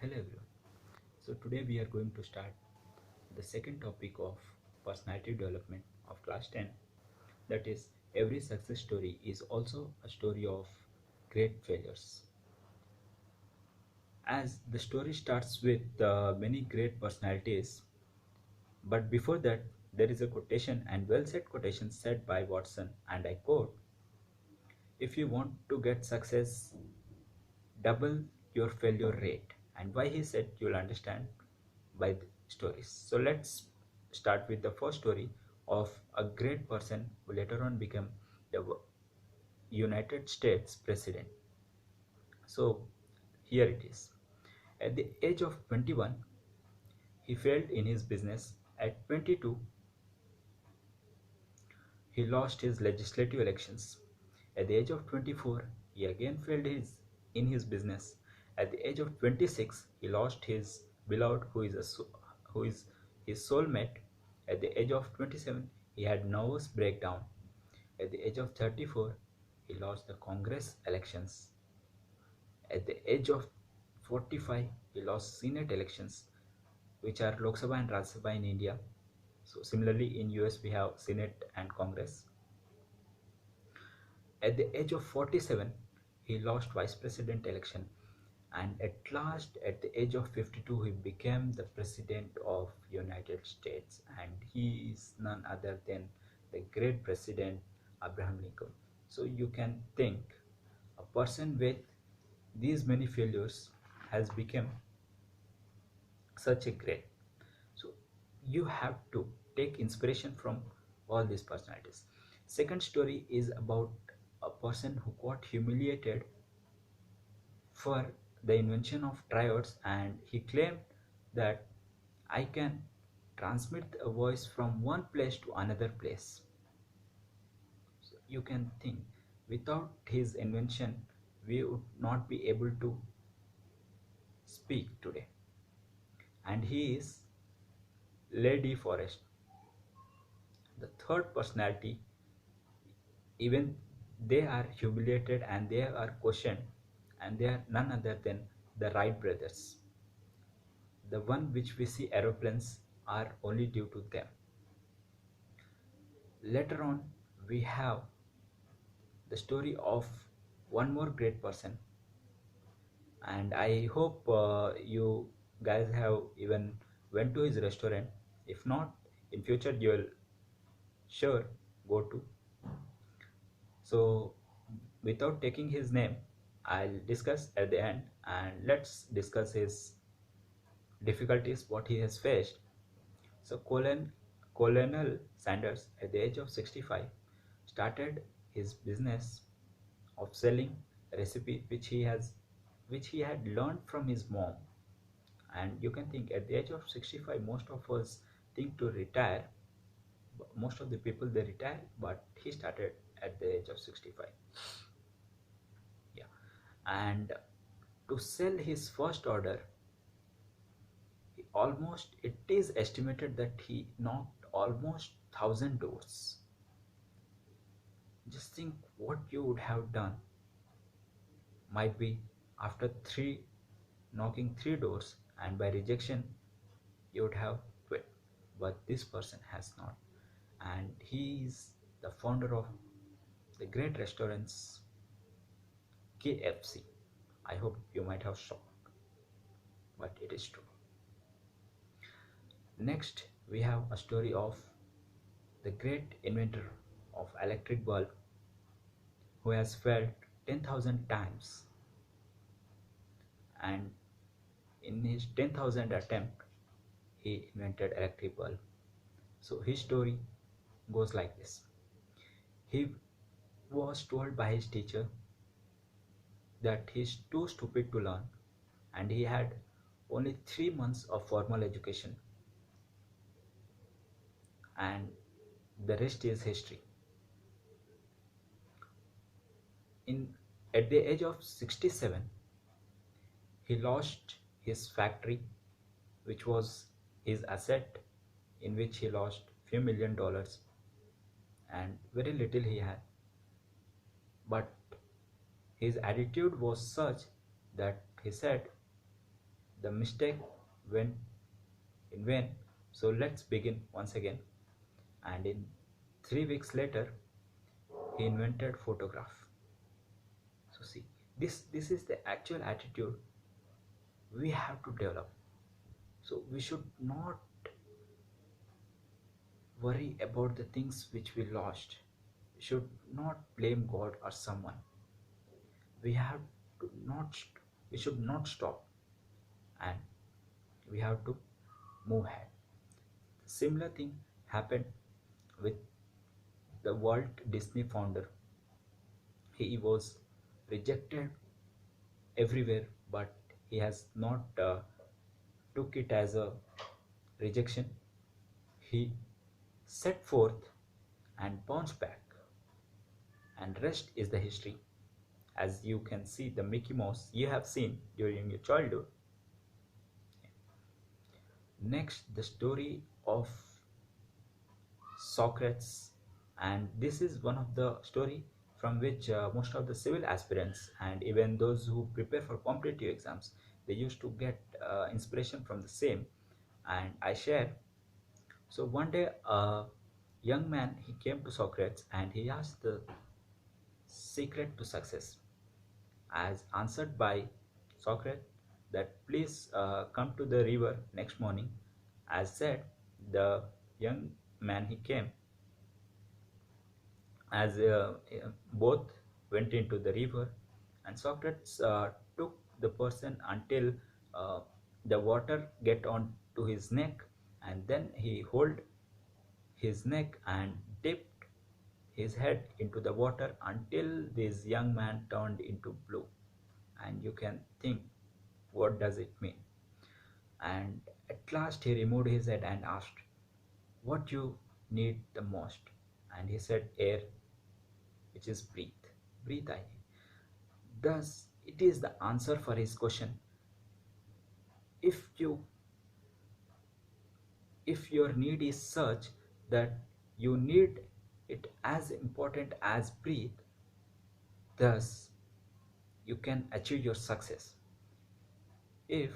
Hello everyone. So today we are going to start the second topic of personality development of class 10, that is every success story is also a story of great failures. As the story starts with many great personalities, but before that there is a quotation, and well said quotation said by Watson, and I quote, if you want to get success, double your failure rate. And why he said, you'll understand by the stories. So let's start with the first story of a great person who later on became the United States president. So here it is. At the age of 21, he failed in his business. At 22, he lost his legislative elections. At the age of 24, he again failed in his business. At the age of 26, he lost his beloved, who is his soulmate. At the age of 27, he had nervous breakdown. At the age of 34, he lost the Congress elections. At the age of 45, he lost Senate elections, which are Lok Sabha and Rajya Sabha in India. So similarly, in US we have Senate and Congress. At the age of 47, he lost vice president election, and at last, at the age of 52, he became the president of United States, and he is none other than the great president Abraham Lincoln. So you can think a person with these many failures has become such a great. So you have to take inspiration from all these personalities. Second story is about a person who got humiliated for the invention of triodes, and he claimed that I can transmit a voice from one place to another place. So you can think, without his invention we would not be able to speak today. And he is Lady Forest. The third personality, even they are humiliated and they are questioned, and they are none other than the Wright brothers. The one which we see aeroplanes are only due to them. Later on, we have the story of one more great person, and I hope you guys have even went to his restaurant. If not, in future you will sure go to. So without taking his name, I'll discuss at the end, and let's discuss his difficulties, what he has faced. So Colonel Sanders, at the age of 65, started his business of selling recipe which he had learned from his mom. And you can think, at the age of 65, most of us think to retire. Most of the people they retire, but he started at the age of 65. Yeah, and to sell his first order, almost it is estimated that he knocked almost 1,000 doors. Just think what you would have done. Might be after three knocking three doors, and by rejection you would have quit, but this person has not. And he is the founder of the great restaurants KFC. I hope you might have shocked, but it is true. Next, we have a story of the great inventor of electric bulb, who has failed 10,000 times, and in his 10,000 attempt he invented electric bulb. So his story goes like this. He was told by his teacher that he's too stupid to learn, and he had only 3 months of formal education, and the rest is history. In At the age of 67, he lost his factory, which was his asset, in which he lost few $1 million, and very little he had. But his attitude was such that he said The mistake went in vain. So let's begin once again. And in 3 weeks later, he invented photograph. So see, this is the actual attitude we have to develop. So we should not worry about the things which we lost. We should not blame God or someone. We have to not. We should not stop, and we have to move ahead. Similar thing happened with the Walt Disney founder. He was rejected everywhere, but he has not took it as a rejection. He set forth and bounced back, and rest is the history. As you can see, the Mickey Mouse you have seen during your childhood. Next, the story of Socrates, and this is one of the story from which most of the civil aspirants and even those who prepare for competitive exams, they used to get inspiration from the same. And I share. So one day a young man, he came to Socrates and he asked the secret to success. As answered by Socrates, that please come to the river next morning. As said, the young man, he came. As both went into the river, and Socrates took the person until uh, the water get on to his neck, and then he hold his neck and dipped his head into the water until this young man turned into blue. And you can think, what does it mean? And at last he removed his head and asked, what you need the most? And he said, air, which is breathe. Breathe I need. Thus, it is the answer for his question. If you if your need is such that you need it as important as breathe, thus you can achieve your success. If